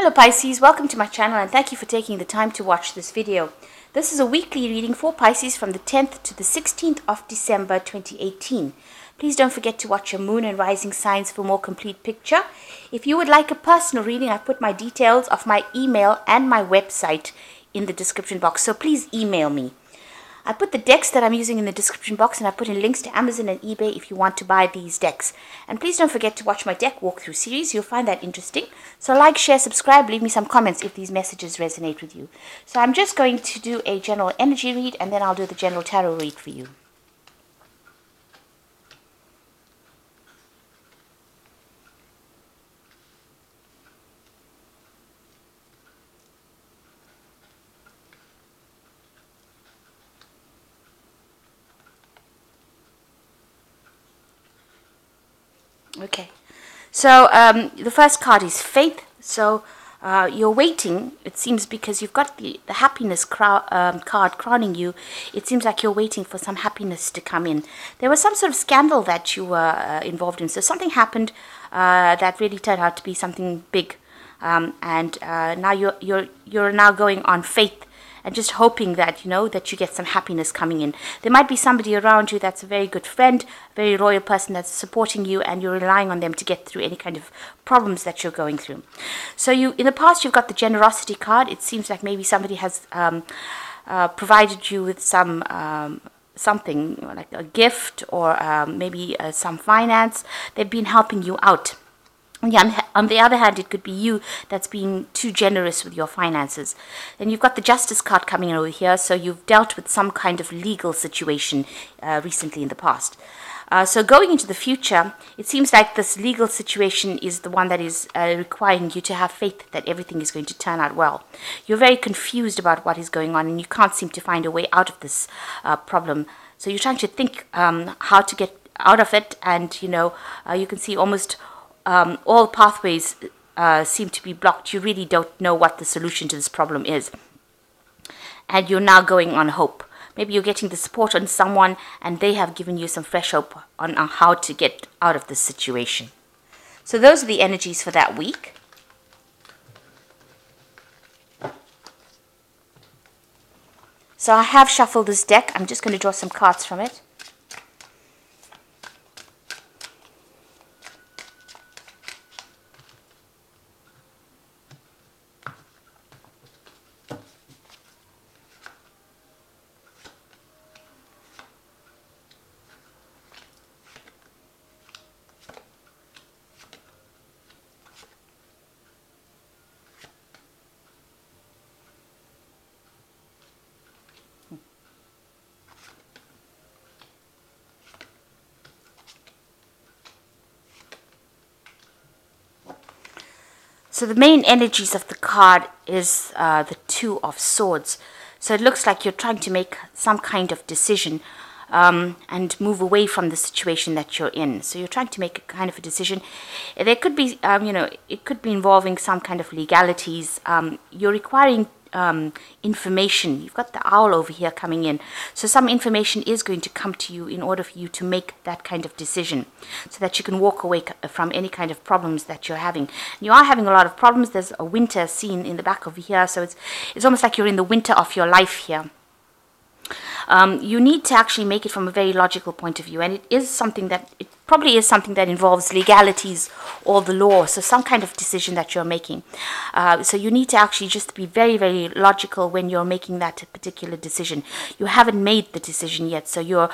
Hello Pisces, welcome to my channel and thank you for taking the time to watch this video. This is a weekly reading for Pisces from the 10th to the 16th of December 2018. Please don't forget to watch your moon and rising signs for more complete picture. If you would like a personal reading, I put my details of my email and my website in the description box, so please email me. I put the decks that I'm using in the description box, and I put in links to Amazon and eBay if you want to buy these decks. And please don't forget to watch my deck walkthrough series. You'll find that interesting. So like, share, subscribe, leave me some comments if these messages resonate with you. So I'm just going to do a general energy read, and then I'll do the general tarot read for you. Okay, so the first card is Faith. So you're waiting, it seems, because you've got the happiness card crowning you. It seems like you're waiting for some happiness to come in. There was some sort of scandal that you were involved in. So something happened that really turned out to be something big. And now you're now going on faith and just hoping that, that you get some happiness coming in. There might be somebody around you that's a very good friend, a very loyal person that's supporting you, and you're relying on them to get through any kind of problems that you're going through. So in the past, you've got the generosity card. It seems like maybe somebody has provided you with something like a gift or maybe some finance. They've been helping you out. Yeah, on the other hand, it could be you that's being too generous with your finances. Then you've got the Justice card coming in over here, so you've dealt with some kind of legal situation recently in the past. So going into the future, it seems like this legal situation is the one that is requiring you to have faith that everything is going to turn out well. You're very confused about what is going on, and you can't seem to find a way out of this problem. So you're trying to think how to get out of it, and you can see almost all pathways seem to be blocked. You really don't know what the solution to this problem is. And you're now going on hope. Maybe you're getting the support on someone and they have given you some fresh hope on how to get out of this situation. So those are the energies for that week. So I have shuffled this deck. I'm just going to draw some cards from it. So the main energies of the card is the Two of Swords. So it looks like you're trying to make some kind of decision and move away from the situation that you're in. So you're trying to make a kind of a decision. There could be, it could be involving some kind of legalities. You're requiring information. You've got the owl over here coming in. So some information is going to come to you in order for you to make that kind of decision so that you can walk away from any kind of problems that you're having. You are having a lot of problems. There's a winter scene in the back over here. So it's almost like you're in the winter of your life here. You need to actually make it from a very logical point of view, and it probably is something that involves legalities or the law, so some kind of decision that you're making. So you need to actually just be very, very logical when you're making that particular decision. You haven't made the decision yet, so you're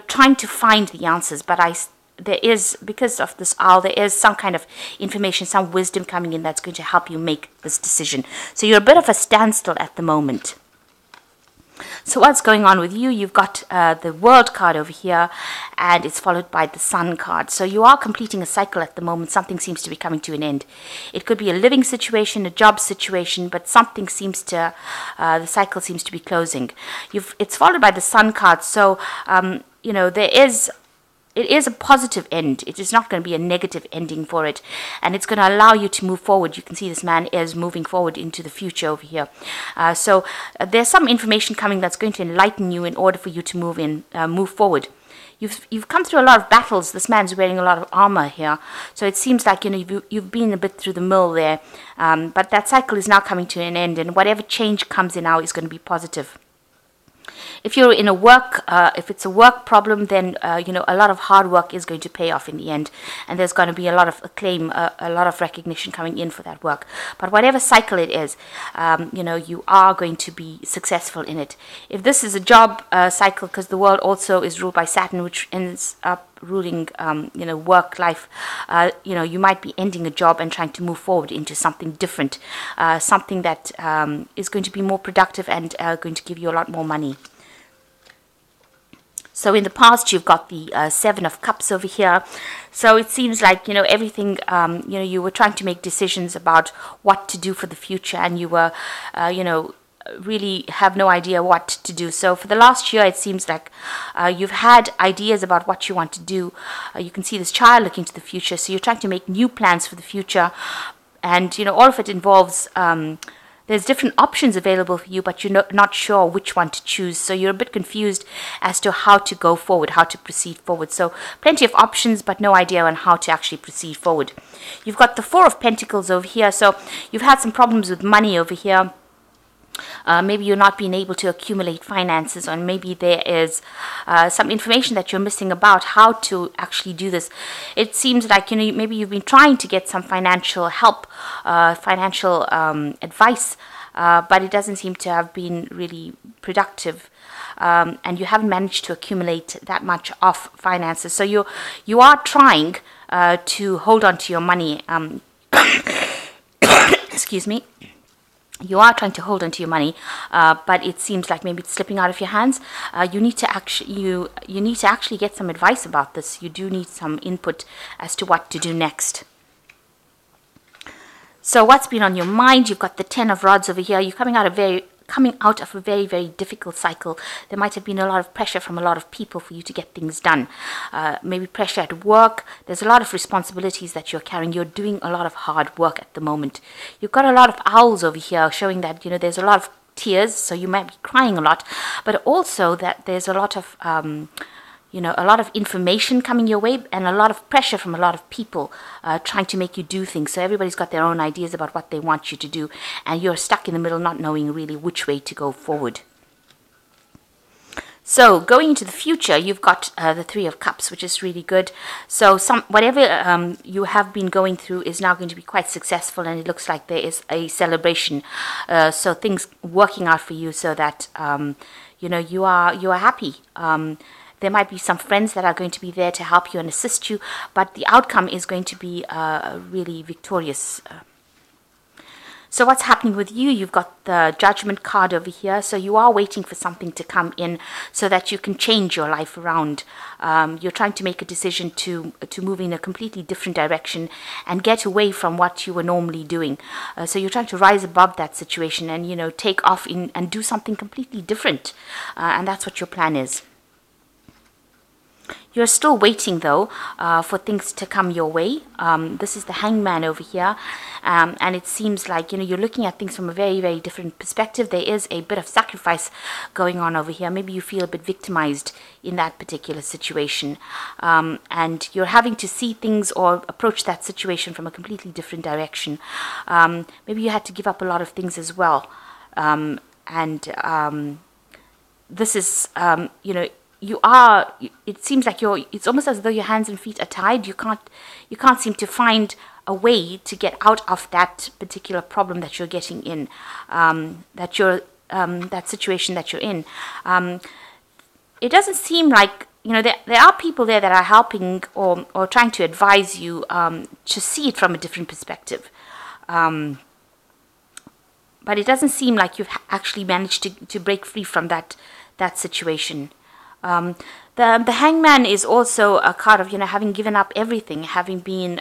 trying to find the answers, but there is, because of this owl, there is some kind of information, some wisdom coming in that's going to help you make this decision. So you're a bit of a standstill at the moment. So what's going on with you? You've got the World card over here, and it's followed by the Sun card. So you are completing a cycle at the moment. Something seems to be coming to an end. It could be a living situation, a job situation, but something seems to, the cycle seems to be closing. It's followed by the Sun card. So, it is a positive end. It is not going to be a negative ending for it. And it's going to allow you to move forward. You can see this man is moving forward into the future over here. There's some information coming that's going to enlighten you in order for you to move forward. you've come through a lot of battles. This man's wearing a lot of armor here, so it seems like you've been a bit through the mill there, but that cycle is now coming to an end, and whatever change comes in now is going to be positive. If you're in if it's a work problem, then a lot of hard work is going to pay off in the end, and there's going to be a lot of acclaim, a lot of recognition coming in for that work. But whatever cycle it is, you are going to be successful in it. If this is a job cycle, because the world also is ruled by Saturn, which ends up ruling, work life, you might be ending a job and trying to move forward into something different, something that is going to be more productive and going to give you a lot more money. So in the past, you've got the Seven of Cups over here. So it seems like, everything, you were trying to make decisions about what to do for the future, and you were, really have no idea what to do. So for the last year, it seems like you've had ideas about what you want to do. You can see this child looking to the future. So you're trying to make new plans for the future. And, all of it involves... there's different options available for you, but you're not sure which one to choose. So you're a bit confused as to how to go forward, how to proceed forward. So plenty of options, but no idea on how to actually proceed forward. You've got the Four of Pentacles over here. So you've had some problems with money over here. Maybe you're not being able to accumulate finances, or maybe there is some information that you're missing about how to actually do this. It seems like maybe you've been trying to get some financial help, financial advice, but it doesn't seem to have been really productive, and you haven't managed to accumulate that much of finances. So you are trying to hold on to your money. Excuse me. You are trying to hold on to your money, but it seems like maybe it's slipping out of your hands. You need to actually get some advice about this. You do need some input as to what to do next. So what's been on your mind? You've got the Ten of Rods over here. You're coming out of a very, very difficult cycle. There might have been a lot of pressure from a lot of people for you to get things done. Maybe pressure at work. There's a lot of responsibilities that you're carrying. You're doing a lot of hard work at the moment. You've got a lot of owls over here showing that, there's a lot of tears, so you might be crying a lot, but also that there's a lot of a lot of information coming your way, and a lot of pressure from a lot of people trying to make you do things. So everybody's got their own ideas about what they want you to do, and you're stuck in the middle, not knowing really which way to go forward. So going into the future, you've got the Three of Cups, which is really good. So whatever you have been going through is now going to be quite successful, and it looks like there is a celebration. So things working out for you, so that you are happy. There might be some friends that are going to be there to help you and assist you, but the outcome is going to be really victorious. So what's happening with you? You've got the Judgment card over here. So you are waiting for something to come in so that you can change your life around. You're trying to make a decision to move in a completely different direction and get away from what you were normally doing. So you're trying to rise above that situation and, take off and do something completely different. And that's what your plan is. You're still waiting, though, for things to come your way. This is the Hangman over here. And it seems like, you're looking at things from a very, very different perspective. There is a bit of sacrifice going on over here. Maybe you feel a bit victimized in that particular situation. And you're having to see things or approach that situation from a completely different direction. Maybe you had to give up a lot of things as well. This is, it seems like it's almost as though your hands and feet are tied. You can't seem to find a way to get out of that particular problem that you're getting in, that situation that you're in. It doesn't seem like, there are people there that are helping or trying to advise you to see it from a different perspective. But it doesn't seem like you've actually managed to break free from that situation. The Hangman is also a card of, having given up everything, having been,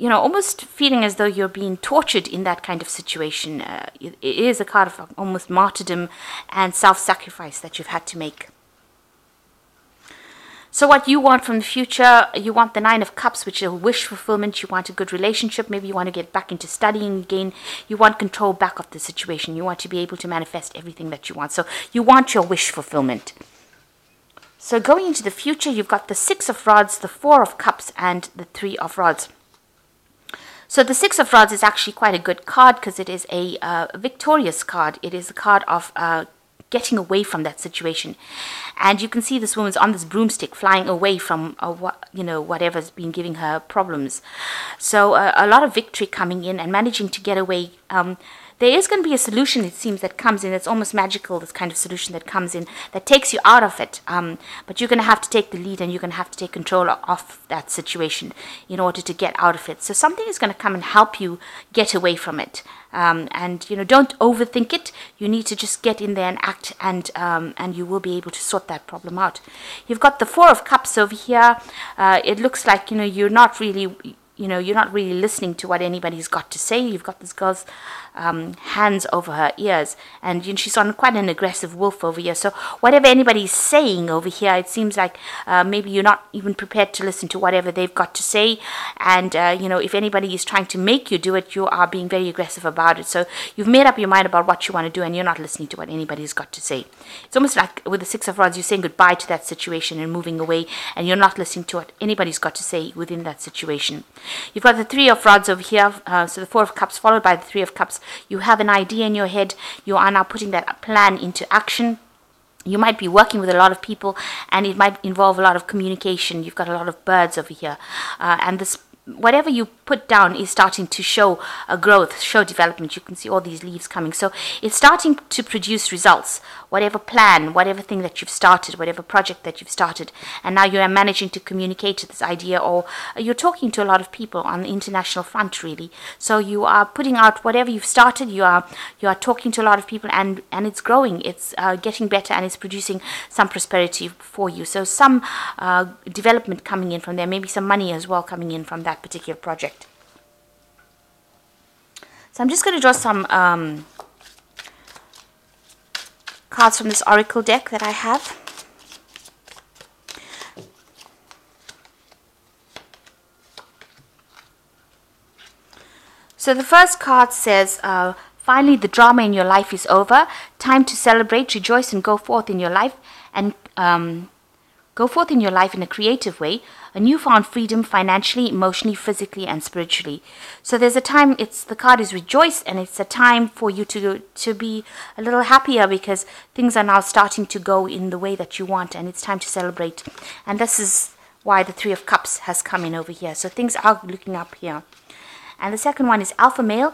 almost feeling as though you're being tortured in that kind of situation. It is a card of almost martyrdom and self-sacrifice that you've had to make. So what you want from the future, you want the Nine of Cups, which is a wish fulfillment. You want a good relationship. Maybe you want to get back into studying again. You want control back of the situation. You want to be able to manifest everything that you want. So you want your wish fulfillment. So going into the future, you've got the Six of Rods, the Four of Cups, and the Three of Rods. So the Six of Rods is actually quite a good card because it is a victorious card. It is a card of getting away from that situation. And you can see this woman's on this broomstick flying away from whatever's been giving her problems. So a lot of victory coming in and managing to get away. There is going to be a solution, it seems, that comes in. It's almost magical, this kind of solution that comes in, that takes you out of it. But you're going to have to take the lead, and you're going to have to take control of that situation in order to get out of it. So something is going to come and help you get away from it. And don't overthink it. You need to just get in there and act, and you will be able to sort that problem out. You've got the Four of Cups over here. It looks like you're not really listening to what anybody's got to say. You've got this girl's hands over her ears, and she's on quite an aggressive wolf over here. So whatever anybody's saying over here, it seems like maybe you're not even prepared to listen to whatever they've got to say. And if anybody is trying to make you do it, you are being very aggressive about it. So you've made up your mind about what you want to do, and you're not listening to what anybody's got to say. It's almost like with the Six of Rods, you're saying goodbye to that situation and moving away, and you're not listening to what anybody's got to say within that situation. You've got the Three of Rods over here, so the Four of Cups followed by the Three of Cups. You have an idea in your head. You are now putting that plan into action. You might be working with a lot of people, and it might involve a lot of communication. You've got a lot of birds over here, and this whatever you put down is starting to show a growth, show development. You can see all these leaves coming. So it's starting to produce results. Whatever plan, whatever thing that you've started, whatever project that you've started, and now you are managing to communicate this idea, or you're talking to a lot of people on the international front, really. So you are putting out whatever you've started. You are talking to a lot of people, and it's growing. It's getting better, and it's producing some prosperity for you. So some development coming in from there, maybe some money as well coming in from that particular project. So I'm just going to draw some cards from this oracle deck that I have. So the first card says, finally the drama in your life is over. Time to celebrate, rejoice, and go forth in your life, and go forth in your life in a creative way. A newfound freedom financially, emotionally, physically, and spiritually. So there's a time, the card is rejoice, and it's a time for you to be a little happier because things are now starting to go in the way that you want, and it's time to celebrate. And this is why the Three of Cups has come in over here. So things are looking up here. And the second one is Alpha Male.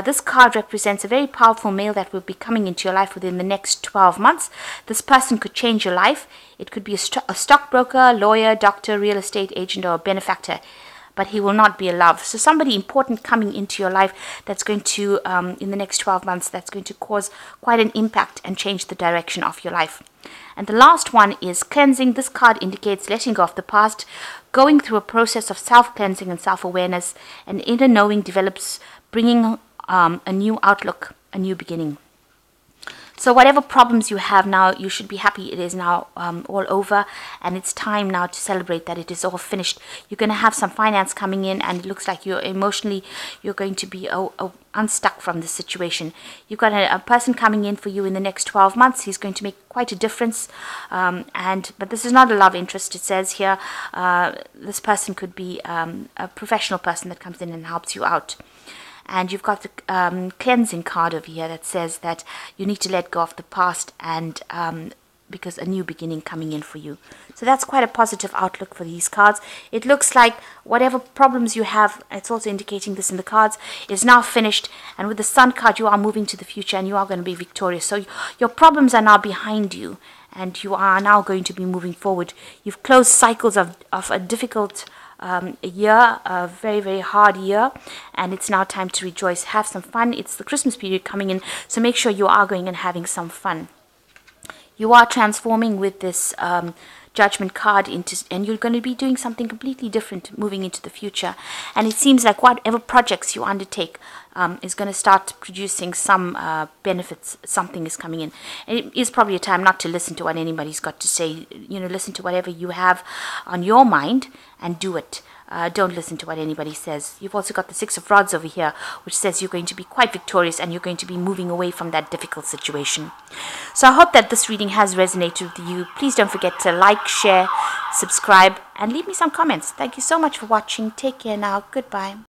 This card represents a very powerful male that will be coming into your life within the next 12 months. This person could change your life. It could be a stockbroker, lawyer, doctor, real estate agent, or a benefactor. But he will not be a love. So somebody important coming into your life that's going to, in the next 12 months, that's going to cause quite an impact and change the direction of your life. And the last one is cleansing. This card indicates letting go of the past, going through a process of self-cleansing and self-awareness. And inner knowing develops, bringing a new outlook, a new beginning. So whatever problems you have now, you should be happy it is now all over, and it's time now to celebrate that it is all finished. You're going to have some finance coming in, and it looks like you're going to be unstuck from this situation. You've got a person coming in for you in the next 12 months. He's going to make quite a difference, but this is not a love interest. It says here this person could be a professional person that comes in and helps you out. And you've got the cleansing card over here that says that you need to let go of the past, and because a new beginning coming in for you. So that's quite a positive outlook for these cards. It looks like whatever problems you have, it's also indicating this in the cards, is now finished. And with the Sun card, you are moving to the future, and you are going to be victorious. So your problems are now behind you, and you are now going to be moving forward. You've closed cycles of a difficult a year, a very, very hard year, and it's now time to rejoice, have some fun. It's the Christmas period coming in, so make sure you are going and having some fun. You are transforming with this Judgment card and you're going to be doing something completely different moving into the future. And it seems like whatever projects you undertake is going to start producing some benefits. Something is coming in. And it is probably a time not to listen to what anybody's got to say. Listen to whatever you have on your mind and do it. Don't listen to what anybody says. You've also got the Six of Rods over here, which says you're going to be quite victorious and you're going to be moving away from that difficult situation. So I hope that this reading has resonated with you. Please don't forget to like, share, subscribe, and leave me some comments. Thank you so much for watching. Take care now. Goodbye.